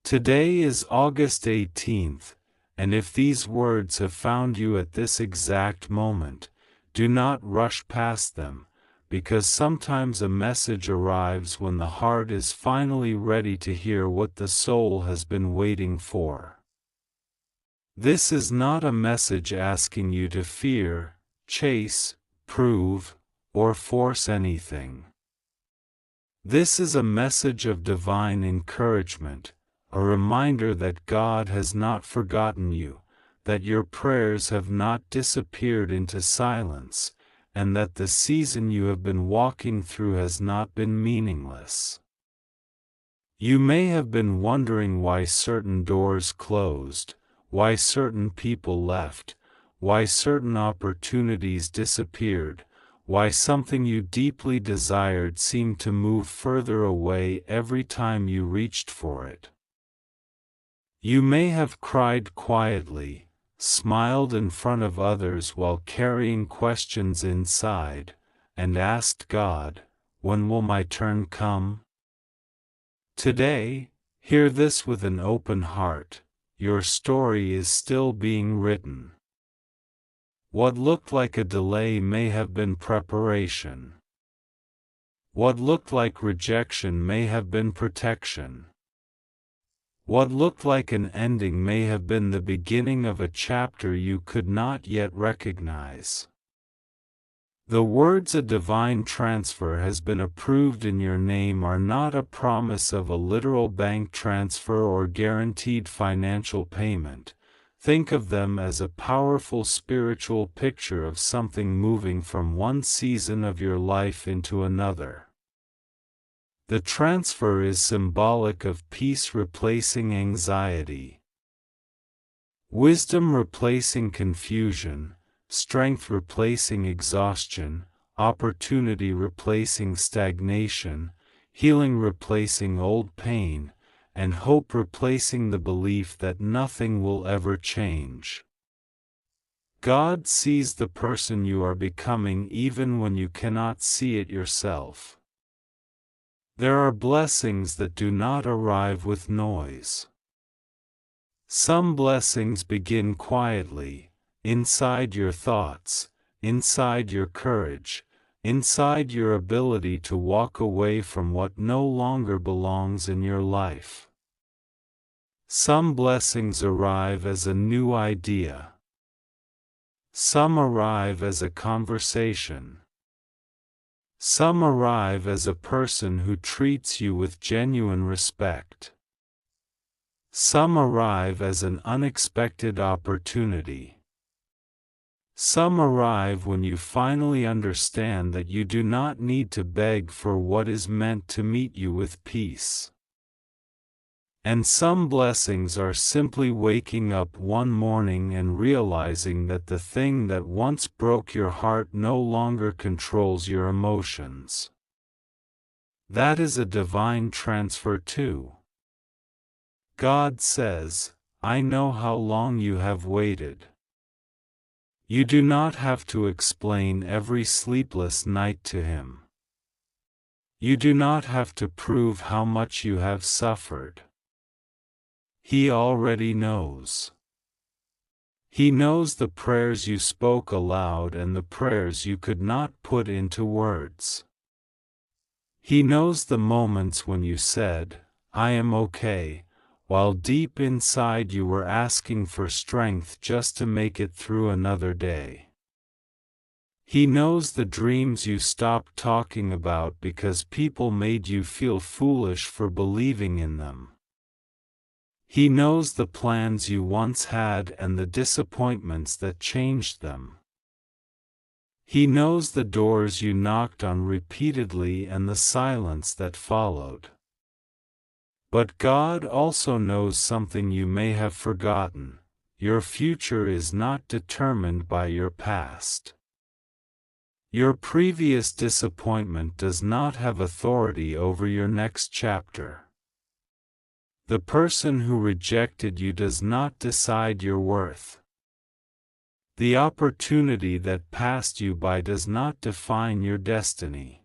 Today is August 18th, and if these words have found you at this exact moment, do not rush past them, because sometimes a message arrives when the heart is finally ready to hear what the soul has been waiting for. This is not a message asking you to fear, chase, prove, or force anything. This is a message of divine encouragement, a reminder that God has not forgotten you, that your prayers have not disappeared into silence, and that the season you have been walking through has not been meaningless. You may have been wondering why certain doors closed, why certain people left, why certain opportunities disappeared, why something you deeply desired seemed to move further away every time you reached for it. You may have cried quietly, smiled in front of others while carrying questions inside, and asked God, "When will my turn come?" Today, hear this with an open heart: your story is still being written. What looked like a delay may have been preparation. What looked like rejection may have been protection. What looked like an ending may have been the beginning of a chapter you could not yet recognize. The words "a divine transfer has been approved in your name" are not a promise of a literal bank transfer or guaranteed financial payment. Think of them as a powerful spiritual picture of something moving from one season of your life into another. The transfer is symbolic of peace replacing anxiety, wisdom replacing confusion, strength replacing exhaustion, opportunity replacing stagnation, healing replacing old pain, and hope replacing the belief that nothing will ever change. God sees the person you are becoming even when you cannot see it yourself. There are blessings that do not arrive with noise. Some blessings begin quietly, inside your thoughts, inside your courage, inside your ability to walk away from what no longer belongs in your life. Some blessings arrive as a new idea. Some arrive as a conversation. Some arrive as a person who treats you with genuine respect. Some arrive as an unexpected opportunity. Some arrive when you finally understand that you do not need to beg for what is meant to meet you with peace. And some blessings are simply waking up one morning and realizing that the thing that once broke your heart no longer controls your emotions. That is a divine transfer too. God says, "I know how long you have waited." You do not have to explain every sleepless night to Him. You do not have to prove how much you have suffered. He already knows. He knows the prayers you spoke aloud and the prayers you could not put into words. He knows the moments when you said, "I am okay," while deep inside you were asking for strength just to make it through another day. He knows the dreams you stopped talking about because people made you feel foolish for believing in them. He knows the plans you once had and the disappointments that changed them. He knows the doors you knocked on repeatedly and the silence that followed. But God also knows something you may have forgotten: your future is not determined by your past. Your previous disappointment does not have authority over your next chapter. The person who rejected you does not decide your worth. The opportunity that passed you by does not define your destiny.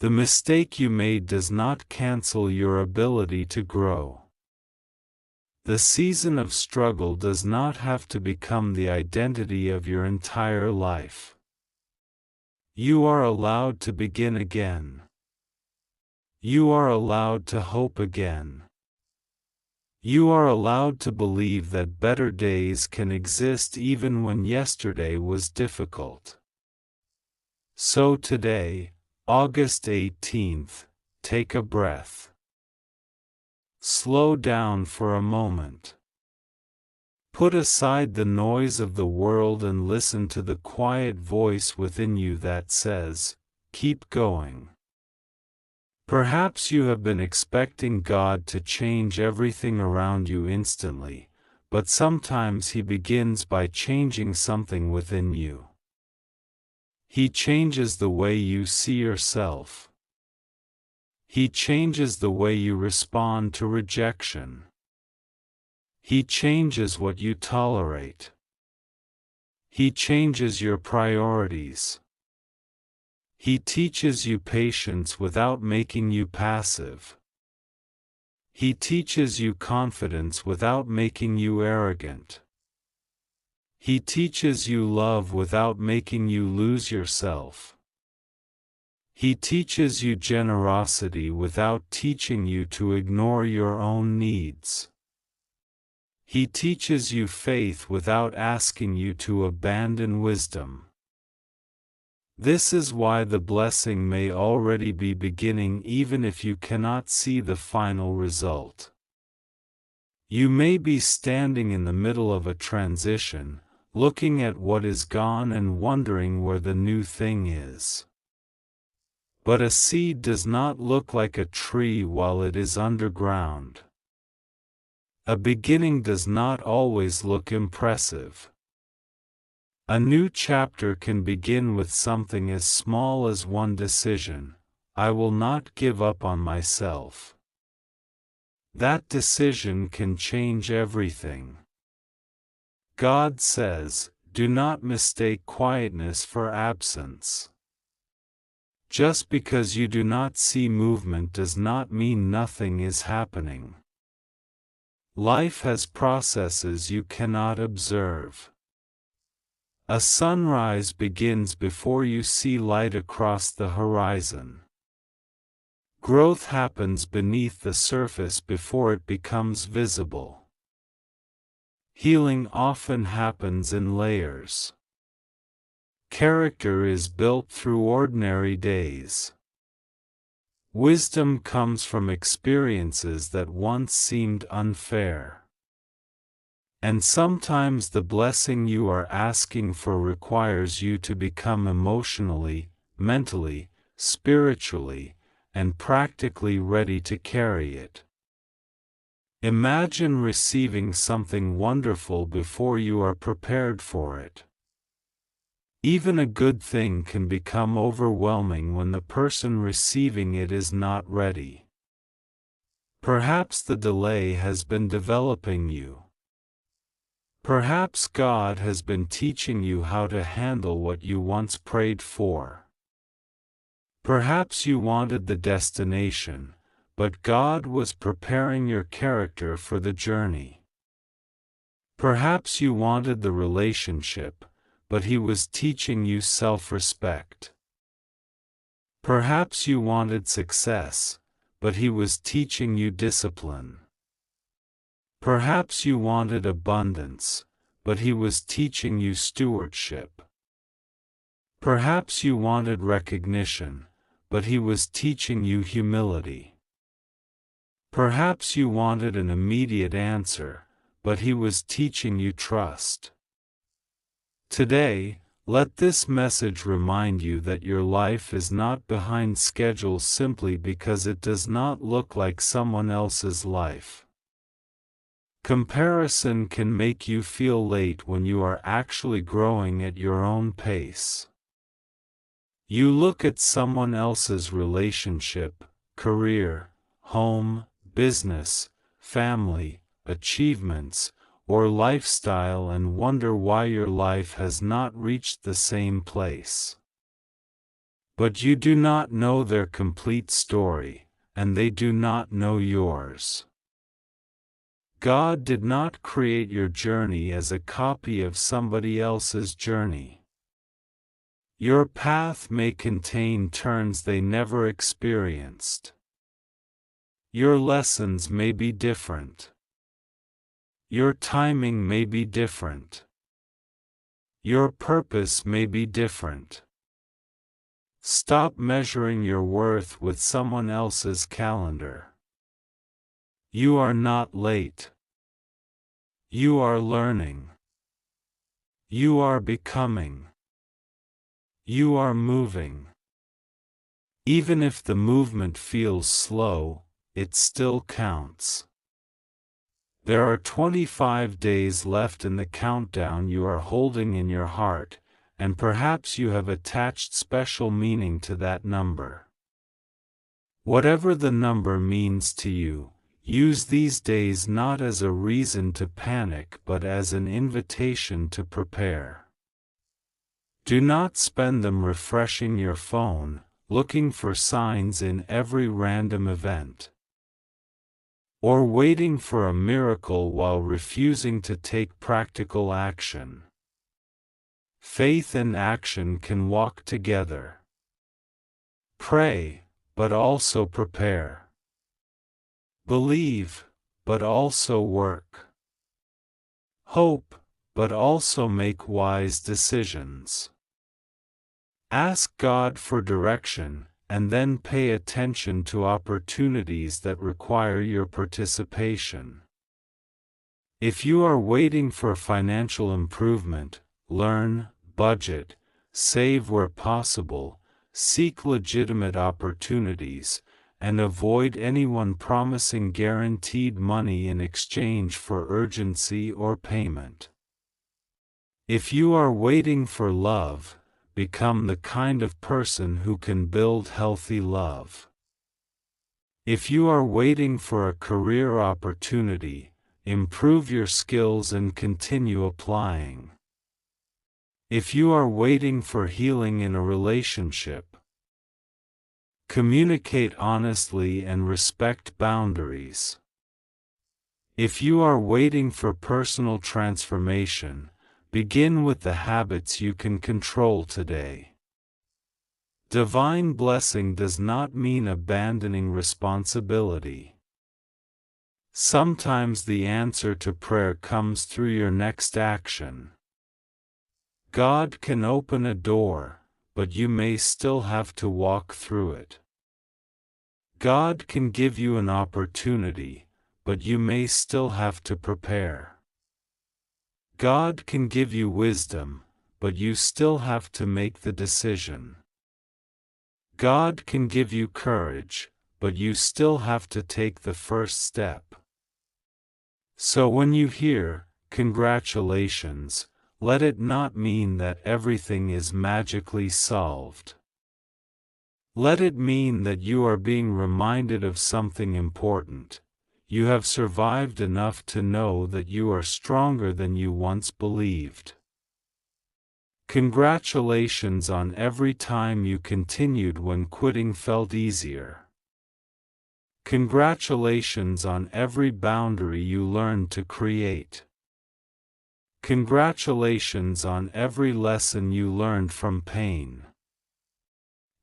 The mistake you made does not cancel your ability to grow. The season of struggle does not have to become the identity of your entire life. You are allowed to begin again. You are allowed to hope again. You are allowed to believe that better days can exist even when yesterday was difficult. So today, August 18th, take a breath. Slow down for a moment. Put aside the noise of the world and listen to the quiet voice within you that says, "Keep going." Perhaps you have been expecting God to change everything around you instantly, but sometimes He begins by changing something within you. He changes the way you see yourself. He changes the way you respond to rejection. He changes what you tolerate. He changes your priorities. He teaches you patience without making you passive. He teaches you confidence without making you arrogant. He teaches you love without making you lose yourself. He teaches you generosity without teaching you to ignore your own needs. He teaches you faith without asking you to abandon wisdom. This is why the blessing may already be beginning even if you cannot see the final result. You may be standing in the middle of a transition, looking at what is gone and wondering where the new thing is. But a seed does not look like a tree while it is underground. A beginning does not always look impressive. A new chapter can begin with something as small as one decision: I will not give up on myself. That decision can change everything. God says, do not mistake quietness for absence. Just because you do not see movement does not mean nothing is happening. Life has processes you cannot observe. A sunrise begins before you see light across the horizon. Growth happens beneath the surface before it becomes visible. Healing often happens in layers. Character is built through ordinary days. Wisdom comes from experiences that once seemed unfair. And sometimes the blessing you are asking for requires you to become emotionally, mentally, spiritually, and practically ready to carry it. Imagine receiving something wonderful before you are prepared for it. Even a good thing can become overwhelming when the person receiving it is not ready. Perhaps the delay has been developing you. Perhaps God has been teaching you how to handle what you once prayed for. Perhaps you wanted the destination, but God was preparing your character for the journey. Perhaps you wanted the relationship, but He was teaching you self-respect. Perhaps you wanted success, but He was teaching you discipline. Perhaps you wanted abundance, but He was teaching you stewardship. Perhaps you wanted recognition, but He was teaching you humility. Perhaps you wanted an immediate answer, but He was teaching you trust. Today, let this message remind you that your life is not behind schedule simply because it does not look like someone else's life. Comparison can make you feel late when you are actually growing at your own pace. You look at someone else's relationship, career, home, business, family, achievements, or lifestyle and wonder why your life has not reached the same place. But you do not know their complete story, and they do not know yours. God did not create your journey as a copy of somebody else's journey. Your path may contain turns they never experienced. Your lessons may be different. Your timing may be different. Your purpose may be different. Stop measuring your worth with someone else's calendar. You are not late. You are learning. You are becoming. You are moving. Even if the movement feels slow, it still counts. There are 25 days left in the countdown you are holding in your heart, and perhaps you have attached special meaning to that number. Whatever the number means to you, use these days not as a reason to panic but as an invitation to prepare. Do not spend them refreshing your phone, looking for signs in every random event, or waiting for a miracle while refusing to take practical action. Faith and action can walk together. Pray, but also prepare. Believe, but also work. Hope, but also make wise decisions. Ask God for direction, and then pay attention to opportunities that require your participation. If you are waiting for financial improvement, learn, budget, save where possible, seek legitimate opportunities, and avoid anyone promising guaranteed money in exchange for urgency or payment. If you are waiting for love, become the kind of person who can build healthy love. If you are waiting for a career opportunity, improve your skills and continue applying. If you are waiting for healing in a relationship, communicate honestly and respect boundaries. If you are waiting for personal transformation, begin with the habits you can control today. Divine blessing does not mean abandoning responsibility. Sometimes the answer to prayer comes through your next action. God can open a door, but you may still have to walk through it. God can give you an opportunity, but you may still have to prepare. God can give you wisdom, but you still have to make the decision. God can give you courage, but you still have to take the first step. So when you hear, "Congratulations," let it not mean that everything is magically solved. Let it mean that you are being reminded of something important. You have survived enough to know that you are stronger than you once believed. Congratulations on every time you continued when quitting felt easier. Congratulations on every boundary you learned to create. Congratulations on every lesson you learned from pain.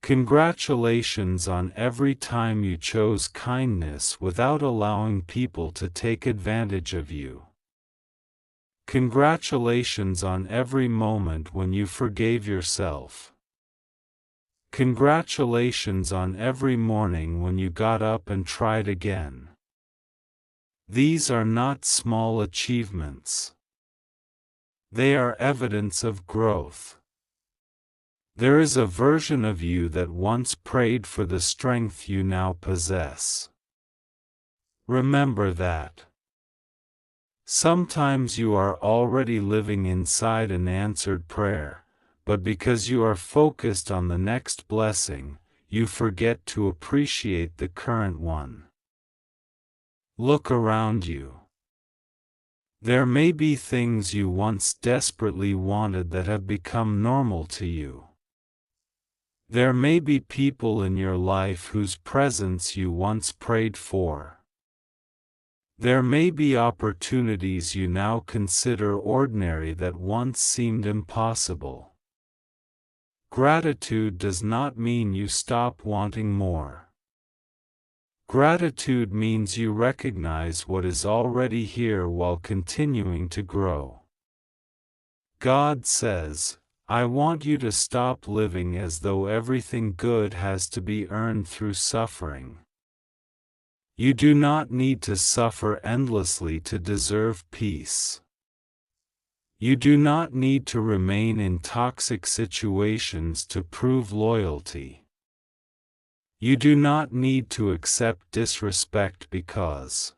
Congratulations on every time you chose kindness without allowing people to take advantage of you. Congratulations on every moment when you forgave yourself. Congratulations on every morning when you got up and tried again. These are not small achievements. They are evidence of growth. There is a version of you that once prayed for the strength you now possess. Remember that. Sometimes you are already living inside an answered prayer, but because you are focused on the next blessing, you forget to appreciate the current one. Look around you. There may be things you once desperately wanted that have become normal to you. There may be people in your life whose presence you once prayed for. There may be opportunities you now consider ordinary that once seemed impossible. Gratitude does not mean you stop wanting more. Gratitude means you recognize what is already here while continuing to grow. God says, I want you to stop living as though everything good has to be earned through suffering. You do not need to suffer endlessly to deserve peace. You do not need to remain in toxic situations to prove loyalty. You do not need to accept disrespect because